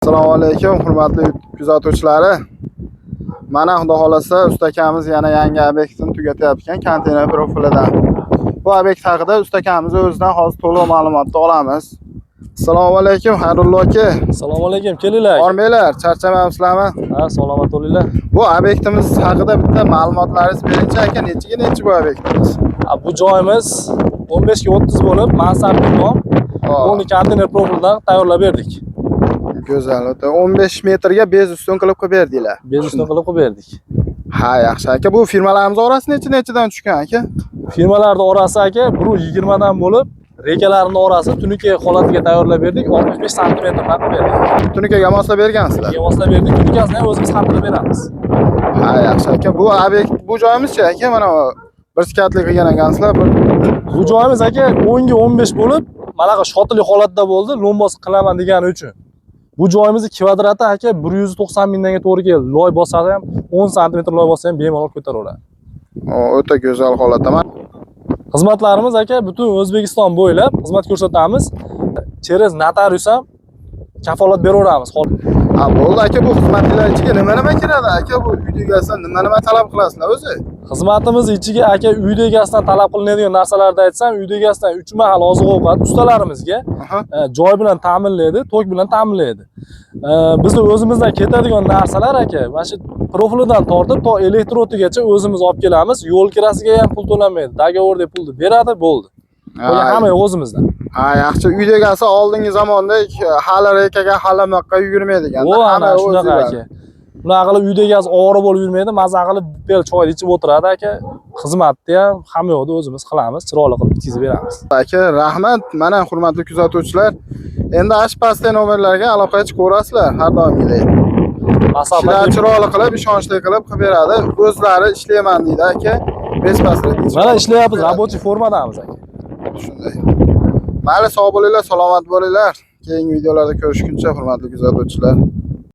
Assalomu alaykum, hurmatli kuzatuvchilari. Mana xudo xolasa ustakamiz yana yangi obyektini tugatyapti konteyner profilidan. Bu obyekt haqida ustakamiz o'zidan hozir to'liq ma'lumotni olamiz. Assalomu alaykum, Xayrullo aka. Assalomu alaykum, kelinglar. Bormanglar, charchamayapsizlarmi? Ha, salomat bo'linglar. Bu obyektimiz haqida bitta ma'lumotlaringiz beringchi aka, necha bu obyektimiz? Bu joyimiz 15 ga 30 bo'lib, mansabli bino. Buni konteyner profildan tayyorlab berdik. Go'zal. 15 metrga bez ustun qilib berdinglar. Bez ustun qilib berdik. Ha, yaxshi aka. Bu firmalarimiz orasida nechadan tushgan aka? Firmalarning orasi aka 1.20 dan bo'lib, rekalarning orasi tunuka holatiga tayyorlab berdik. 65 sm qilib berdik. Tunikaga moslab bergansizlar. Moslab berdik. Tunukasini ham o'zimiz ham qilib beramiz. Ha, yaxshi aka. Bu obyekt, bu joyimizchi aka, mana bir skatlik qilgan ekansizlar. Bu joyimiz aka 10 ga 15 bo'lib, mana bu shotili holatda bo'ldi. Lombos qilaman degani uchun. Bu joyimizni kvadrati aka 190 mingdan to'g'ri keldi. Loy bosadi ham 10 sm loy bossa ham bemalol ko'taraveradi. O'ta go'zal holatda. Xizmatlarimiz aka butun O'zbekiston bo'ylab xizmat ko'rsatamiz. Через notarius ham kafolat beraveramiz. Ha, bo'ldi aka, bu xizmatlar ichiga nima kiradi aka? Bu uy egasidan nima talab qilasizlar o'zi? Xizmatimiz ichiga aka uy egasidan talab qilinadigan narsalarni aytsam, uy egasidan 3 mahal oziq-ovqat ustalarimizga joy bilan ta'minlaydi, tok bilan ta'minlaydi. Bizning o'zimizdan ketadigan narsalar aka, mana shu profilidan tortib to elektrotigacha o'zimiz olib kelamiz. Yo'l kirasiga ham pul to'lanmaydi. Dogovorda pulni beradi, bo'ldi. Bular hamma o'zimizdan. Ha, yaxshi. Uy egasi oldingi zamondek hali rekaga halamoqqa yugurmaydigan. Hamma shunaqa aka. Bunaqa qilib uy egasi ovora bo'lib yurmaydi, maza qilib bel choy ichib o'tiradi aka. Xizmatni ham hamma yo'lda o'zimiz qilamiz, chiroyli qilib bitkazib beramiz. Aka, rahmat. Mana hurmatli kuzatuvchilar, endi pastdagi nomerlarga aloqa chiqaverasizlar har doimgidek. Chiroyli qilib, ishonchli qilib beradi. O'zlari ishlayman deydi aka. Bespaslik. Mana ishlayapmiz, rабочий formadamiz aka. Shunday. Mayli, sog' bo'linglar, salomat bo'linglar. Keyingi videolarda ko'rishguncha hurmatli kuzatuvchilar.